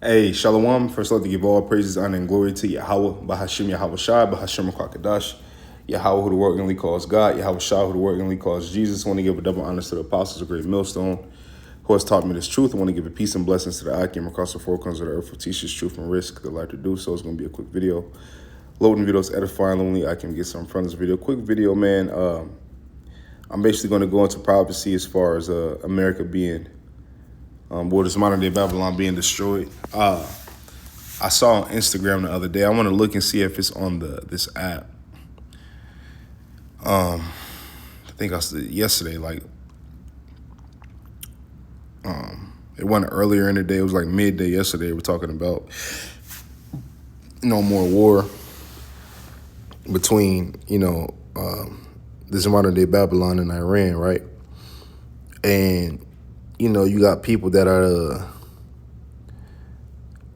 Hey, Shalom. First, I'd like to give all praises, honor, and glory to Yahweh, Bahashim Yahweh Shai, Bahashim Kwakadash, Yahweh, who the word only calls God, Yahweh Shai, who the word only calls Jesus. I want to give a double honor to the apostles of Great Millstone, who has taught me this truth. I want to give a peace and blessings to the Akim across the four corners of the earth, who teaches truth and risk the light to do so. It's going to be a quick video. Loading videos, edifying, only I can get some from this video. Quick video, man. I'm basically going to go into prophecy as far as America being this modern day Babylon being destroyed. I saw on Instagram the other day. I want to look and see if it's on this app. I think I said yesterday. It went earlier in the day. It was like midday yesterday. We're talking about no more war between this modern day Babylon and Iran, right? And you got people that are,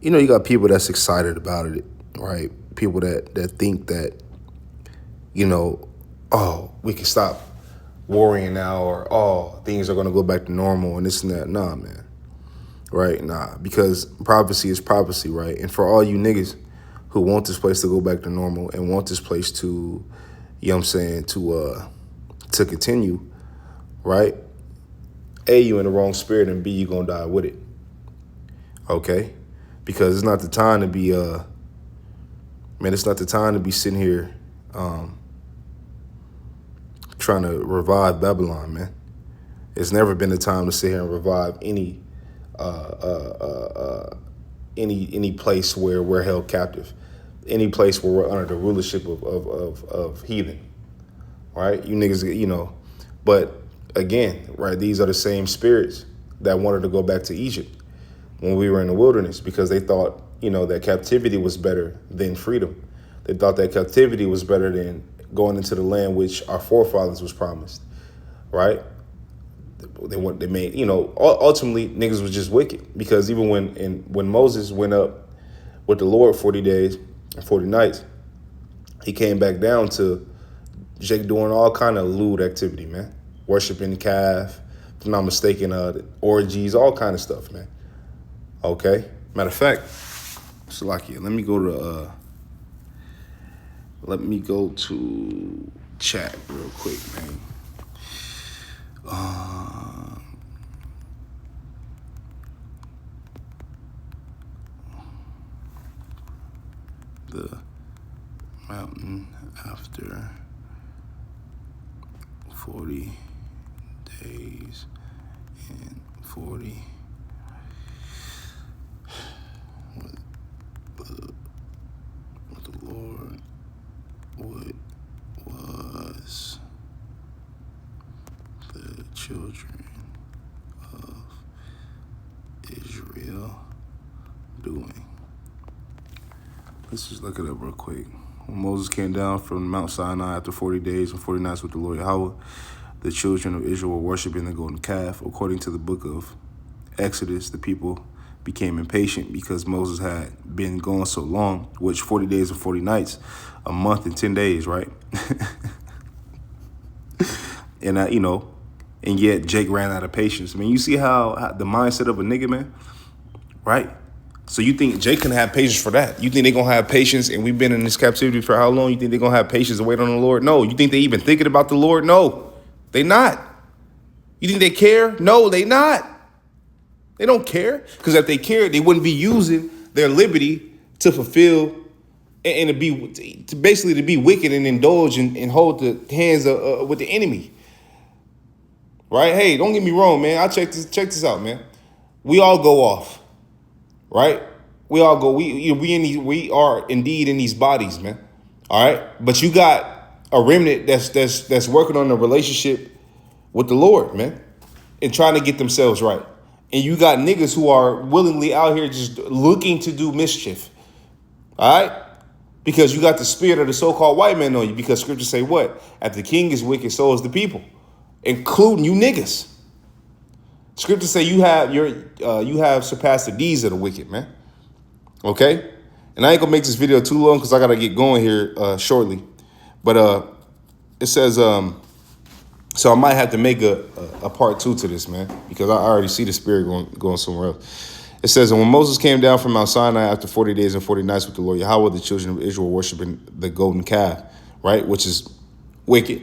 you got people that's excited about it, right? People that think that, oh, we can stop worrying now, or, oh, things are going to go back to normal and this and that. Nah, man. Right? Nah, because prophecy is prophecy, right? And for all you niggas who want this place to go back to normal and want this place to, to continue, right? A, you in the wrong spirit, and B, you gonna die with it. Okay? Because it's not the time to be it's not the time to be sitting here trying to revive Babylon, man. It's never been the time to sit here and revive any place where we're held captive, any place where we're under the rulership of heathen. Right? You niggas, but again, right, these are the same spirits that wanted to go back to Egypt when we were in the wilderness, because they thought, that captivity was better than freedom. They thought that captivity was better than going into the land which our forefathers was promised, right? They made, ultimately niggas was just wicked, because even when Moses went up with the Lord 40 days and 40 nights, he came back down to Jake doing all kind of lewd activity, man. Worshiping the calf, if I'm not mistaken, orgies, all kind of stuff, man. Okay? Matter of fact, Salakia, let me go to chat real quick, man. The mountain after 40 days and 40 with the Lord, what was the children of Israel doing? Let's just look it up real quick. When Moses came down from Mount Sinai after 40 days and 40 nights with the Lord Yahweh, the children of Israel were worshiping the golden calf. According to the book of Exodus, the people became impatient because Moses had been gone so long, which 40 days and 40 nights, a month and 10 days, right? And, and yet Jake ran out of patience. I mean, you see how the mindset of a nigga, man, right? So you think Jake can have patience for that? You think they're going to have patience, and we've been in this captivity for how long? You think they're going to have patience and wait on the Lord? No. You think they even thinking about the Lord? No, they not. You think they care? No, they not. They don't care, because if they cared, they wouldn't be using their liberty to fulfill and to be wicked and indulge and hold the hands with the enemy. Right? Hey, don't get me wrong, man. Check this out, man. We all go off. Right? We all go. We are indeed in these bodies, man. All right? But you got a remnant that's working on a relationship with the Lord, man, and trying to get themselves right. And you got niggas who are willingly out here just looking to do mischief. All right? Because you got the spirit of the so-called white man on you. Because scriptures say what? If the king is wicked, so is the people, including you niggas. Scriptures say you have surpassed the deeds of the wicked, man. Okay? And I ain't gonna make this video too long because I gotta get going here shortly. But it says so I might have to make a part 2 to this, man, because I already see the spirit going somewhere else. It says, and when Moses came down from Mount Sinai after 40 days and 40 nights with the Lord Yahweh, the children of Israel worshiping the golden calf, right? Which is wicked.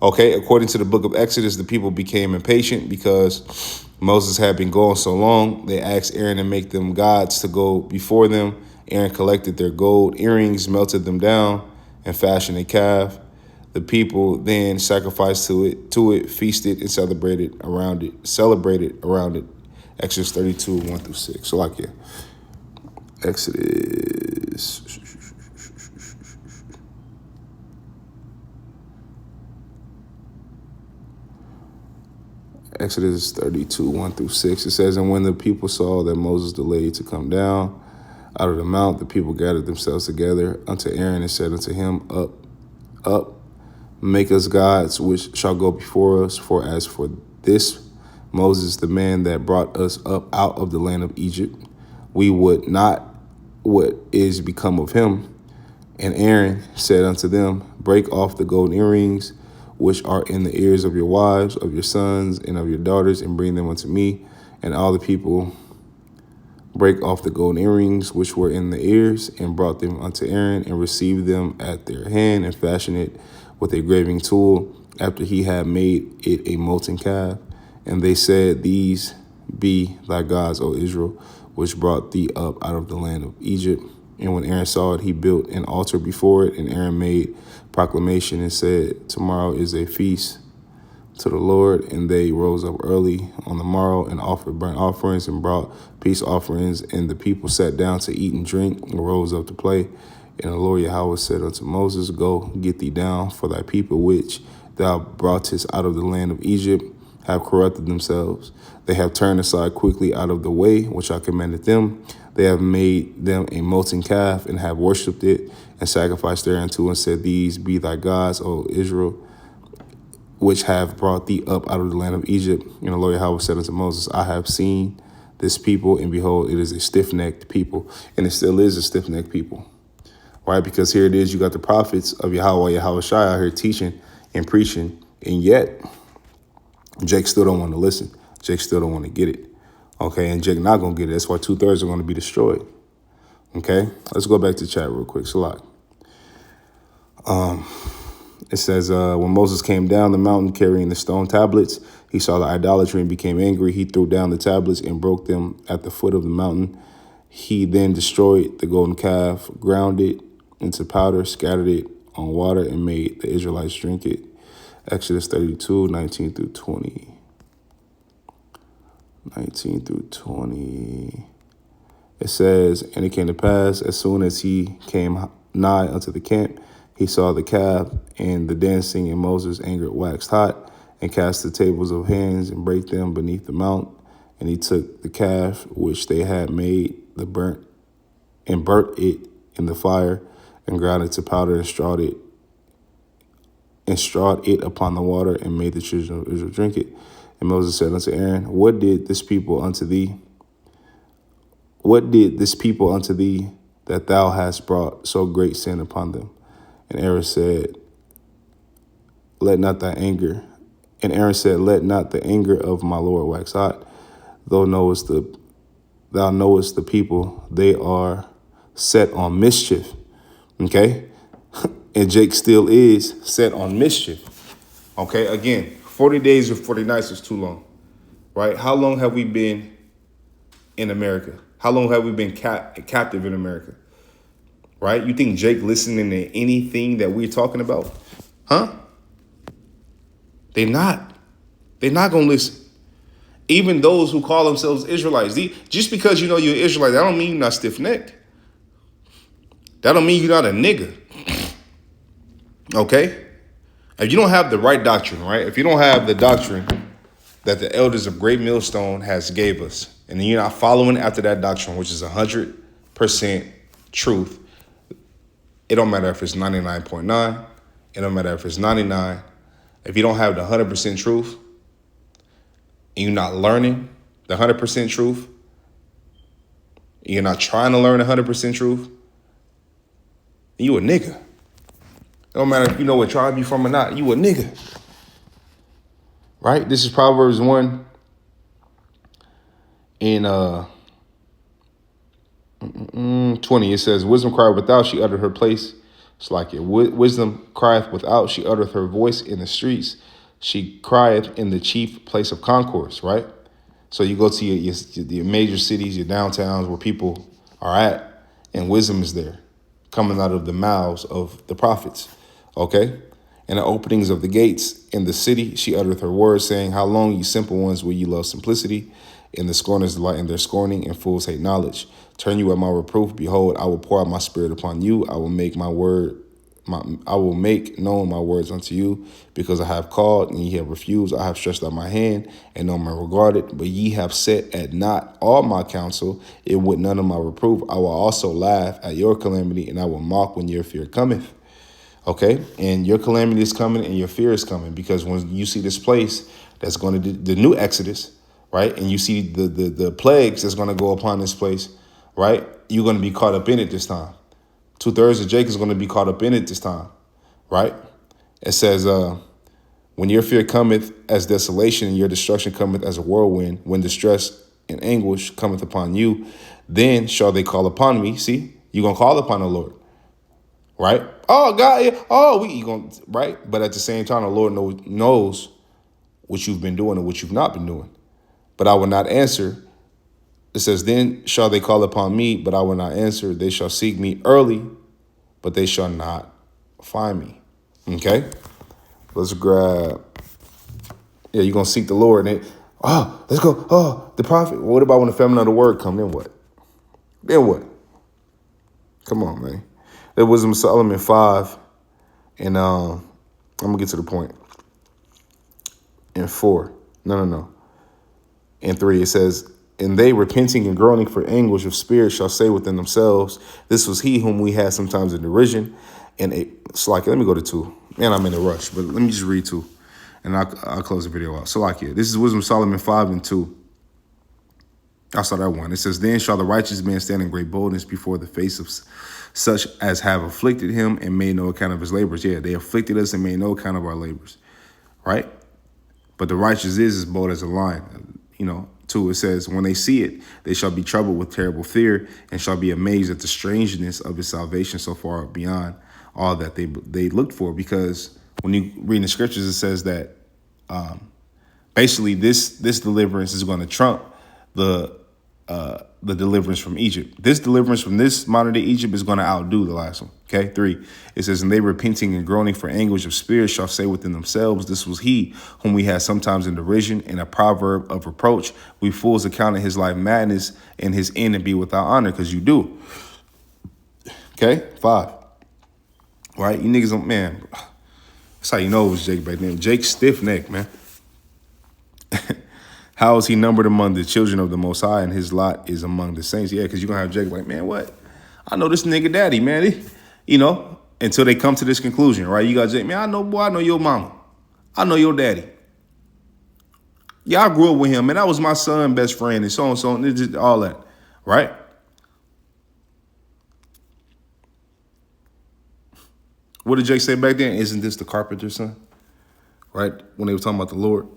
Okay, according to the book of Exodus, the people became impatient because Moses had been gone so long. They asked Aaron to make them gods to go before them. Aaron collected their gold earrings, melted them down, and fashioned a calf. The people then sacrificed to it, feasted, and celebrated around it. Exodus 32, 1 through 6. So like, yeah. Exodus. Exodus 32, 1 through 6. It says, and when the people saw that Moses delayed to come down out of the mount, the people gathered themselves together unto Aaron and said unto him, up, make us gods which shall go before us. For as for this Moses, the man that brought us up out of the land of Egypt, we would not what is become of him. And Aaron said unto them, break off the golden earrings which are in the ears of your wives, of your sons, and of your daughters, and bring them unto me. And all the people break off the golden earrings which were in the ears, and brought them unto Aaron, and received them at their hand, and fashioned it with a graving tool, after he had made it a molten calf. And they said, these be thy gods, O Israel, which brought thee up out of the land of Egypt. And when Aaron saw it, he built an altar before it, and Aaron made proclamation and said, tomorrow is a feast to the Lord. And they rose up early on the morrow and offered burnt offerings and brought peace offerings. And the people sat down to eat and drink and rose up to play. And the Lord Yahweh said unto Moses, go, get thee down, for thy people which thou broughtest out of the land of Egypt have corrupted themselves. They have turned aside quickly out of the way which I commanded them. They have made them a molten calf and have worshipped it and sacrificed thereunto and said, these be thy gods, O Israel, which have brought thee up out of the land of Egypt. And the Lord Yahweh said unto Moses, I have seen this people, and behold, it is a stiff-necked people. And it still is a stiff-necked people. Right? Because here it is, you got the prophets of Yahweh Shai out here teaching and preaching, and yet Jake still don't want to listen. Jake still don't want to get it. Okay, and Jake not going to get it. That's why 2/3 are going to be destroyed. Okay, let's go back to chat real quick. Salak. It says, when Moses came down the mountain carrying the stone tablets, he saw the idolatry and became angry. He threw down the tablets and broke them at the foot of the mountain. He then destroyed the golden calf, ground it into powder, scattered it on water, and made the Israelites drink it. Exodus 32, 19 through 20. 19 through 20. It says, and it came to pass, as soon as he came nigh unto the camp, he saw the calf and the dancing, and Moses' anger waxed hot, and cast the tables of hands and brake them beneath the mount. And he took the calf which they had made, burnt it in the fire, and ground it to powder, and strawed it upon the water, and made the children of Israel drink it. And Moses said unto Aaron, what did this people unto thee? What did this people unto thee, that thou hast brought so great sin upon them? And Aaron said, let not thy anger. And Aaron said, let not the anger of my Lord wax hot. Thou knowest the people, they are set on mischief. Okay? And Jake still is set on mischief. Okay, again, 40 days or 40 nights is too long, right? How long have we been in America? How long have we been captive in America, right? You think Jake listening to anything that we're talking about? Huh? They're not going to listen. Even those who call themselves Israelites, just because you know you're an Israelite, that don't mean you're not stiff-necked. That don't mean you're not a nigga. Okay? If you don't have the right doctrine, right? If you don't have the doctrine that the elders of Great Millstone has gave us, and then you're not following after that doctrine, which is 100% truth, it don't matter if it's 99.9. It don't matter if it's 99. If you don't have the 100% truth, and you're not learning the 100% truth, and you're not trying to learn the 100% truth, you a nigga. It don't matter if you know what tribe you from or not. You a nigga. Right? This is Proverbs 1 in 20, it says, wisdom cried without, she uttered her place. It's like it. Wisdom crieth without, she uttereth her voice in the streets. She crieth in the chief place of concourse, right? So you go to your major cities, your downtowns where people are at, and wisdom is there, coming out of the mouths of the prophets, okay? And the openings of the gates in the city, she uttereth her words, saying, how long, you simple ones, will you love simplicity? And the scorners delight in their scorning, and fools hate knowledge. Turn you at my reproof. Behold, I will pour out my spirit upon you. I will make I will make known my words unto you, because I have called and ye have refused. I have stretched out my hand and no man regarded, but ye have set at naught all my counsel. It would none of my reproof. I will also laugh at your calamity, and I will mock when your fear cometh. Okay, and your calamity is coming and your fear is coming, because when you see this place that's going to do the new Exodus, right, and you see the plagues that's going to go upon this place, right, you're going to be caught up in it this time. 2/3 of Jacob is going to be caught up in it this time, right? It says, when your fear cometh as desolation and your destruction cometh as a whirlwind, when distress and anguish cometh upon you, then shall they call upon me. See, you're going to call upon the Lord, right? Oh, God, oh, you going right? But at the same time, the Lord knows what you've been doing and what you've not been doing. But I will not answer. It says, then shall they call upon me, but I will not answer. They shall seek me early, but they shall not find me. Okay? Let's grab. Yeah, you're going to seek the Lord. And let's go. Oh, the prophet. Well, what about when the feminine of the word come? Then what? Then what? Come on, man. That Wisdom of Solomon 5. And I'm going to get to the point. In 4. No. In 3, it says, and they, repenting and groaning for anguish of spirit, shall say within themselves, this was he whom we had sometimes in derision. And it's like, let me go to 2. Man, I'm in a rush, but let me just read 2. And I'll close the video out. So like, this is Wisdom of Solomon 5 and 2. I'll start at 1. It says, then shall the righteous man stand in great boldness before the face of such as have afflicted him and made no account of his labors. Yeah, they afflicted us and made no account of our labors, right? But the righteous is as bold as a lion, 2, it says, when they see it, they shall be troubled with terrible fear and shall be amazed at the strangeness of his salvation so far beyond all that they looked for. Because when you read in the scriptures, it says that basically this deliverance is going to trump the deliverance from Egypt. This deliverance from this modern day Egypt is going to outdo the last one. Okay, 3, it says, and they repenting and groaning for anguish of spirit shall say within themselves, this was he whom we had sometimes in derision, and a proverb of reproach. We fools accounted his life madness and his end to be without honor, because you do. Okay, 5. Right, you niggas don't, man. That's how you know it was Jake back then. Jake stiff neck, man. How is he numbered among the children of the Most High, and his lot is among the saints? Yeah, because you're going to have Jake like, man, what? I know this nigga daddy, man. Until they come to this conclusion, right? You got Jake, man, I know your mama. I know your daddy. Yeah, I grew up with him, man. That was my son's best friend and so on and so on. It's just all that, right? What did Jake say back then? Isn't this the carpenter's son? Right? When they were talking about the Lord.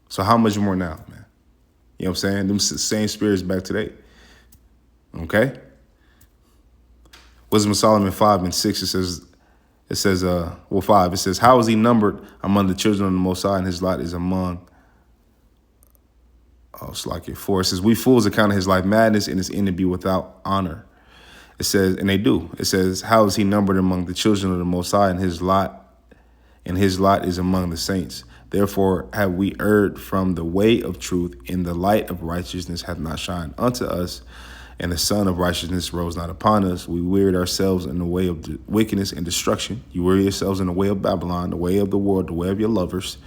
So how much more now, man? You know what I'm saying? Them same spirits back today. Okay? Wisdom of Solomon 5 and 6, it says, 5, it says, how is he numbered among the children of the Most High, and his lot is among, it's like it 4. It says, we fools account his life madness and his end to be without honor. It says, and they do. It says, how is he numbered among the children of the Most High, and his lot is among the saints. Therefore have we erred from the way of truth, and the light of righteousness hath not shined unto us, and the sun of righteousness rose not upon us. We wearied ourselves in the way of wickedness and destruction. You weary yourselves in the way of Babylon, the way of the world, the way of your lovers,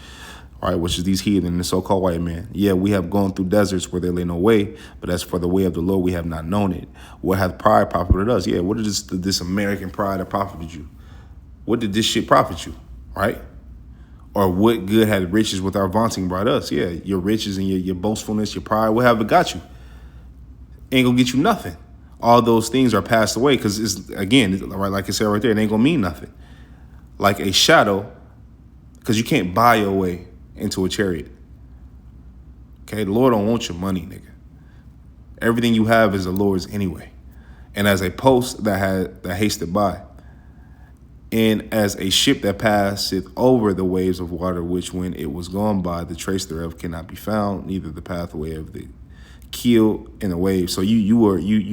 all right, which is these heathen, the so-called white man. Yeah, we have gone through deserts where there lay no way, but as for the way of the Lord, we have not known it. What hath pride profited us? Yeah, what did this American pride that profited you? What did this shit profit you, right? Or what good had riches with our vaunting brought us? Yeah, your riches and your boastfulness, your pride, what have it got you? Ain't gonna get you nothing. All those things are passed away because it's, again, right, like I said right there, it ain't gonna mean nothing. Like a shadow, because you can't buy your way into a chariot. Okay, the Lord don't want your money, nigga. Everything you have is the Lord's anyway. And as a post that hasted by, and as a ship that passeth over the waves of water, which when it was gone by, the trace thereof cannot be found, neither the pathway of the keel in the waves. So you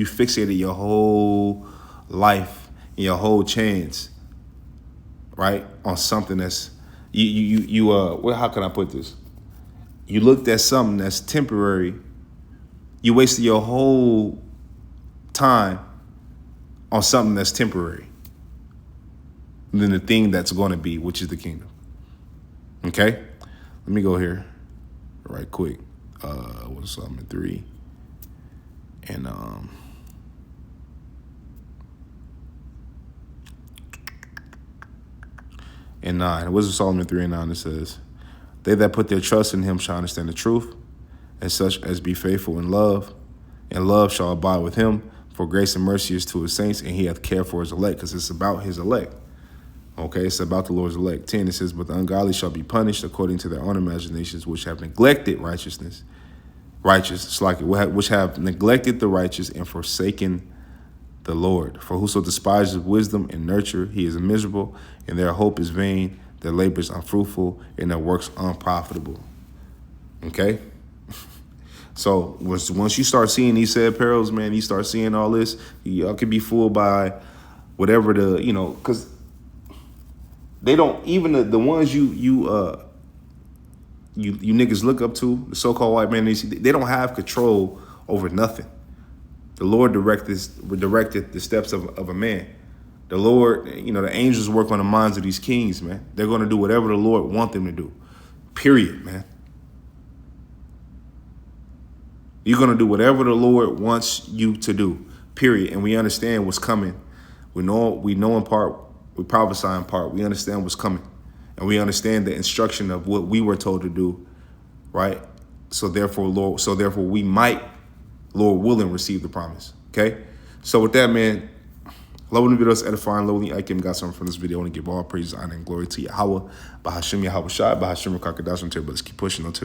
fixated your whole life and your whole chance, right, on something that's well, how can I put this? You looked at something that's temporary. You wasted your whole time on something that's temporary than the thing that's going to be, which is the kingdom. Okay? Let me go here right quick. What's Solomon 3? And and 9. What's Solomon 3 and 9? It says, they that put their trust in him shall understand the truth, and such as be faithful in love, and love shall abide with him. For grace and mercy is to his saints, and he hath care for his elect, because it's about his elect. Okay, it's about the Lord's elect. 10, it says, but the ungodly shall be punished according to their own imaginations, which have neglected righteousness, which have neglected the righteous and forsaken the Lord. For whoso despises wisdom and nurture, he is miserable, and their hope is vain, their labor is unfruitful, and their works unprofitable. Okay? So once you start seeing these said perils, man, you start seeing all this, y'all can be fooled by whatever because they don't, even the ones you niggas look up to, the so-called white man, they don't have control over nothing. The Lord directed the steps of a man. The Lord, the angels work on the minds of these kings, man. They're going to do whatever the Lord want them to do. Period, man. You're going to do whatever the Lord wants you to do. Period. And we understand what's coming. We know in part. We prophesy in part. We understand what's coming. And we understand the instruction of what we were told to do, right? So therefore, we might, Lord willing, receive the promise. Okay? So with that, man, loving the videos, edifying, lowly, I got something from this video. I want to give all praise, honor, and glory to Yahweh, Bahashim Yahweh Shai, Bahashim Kakadash, until let's keep pushing until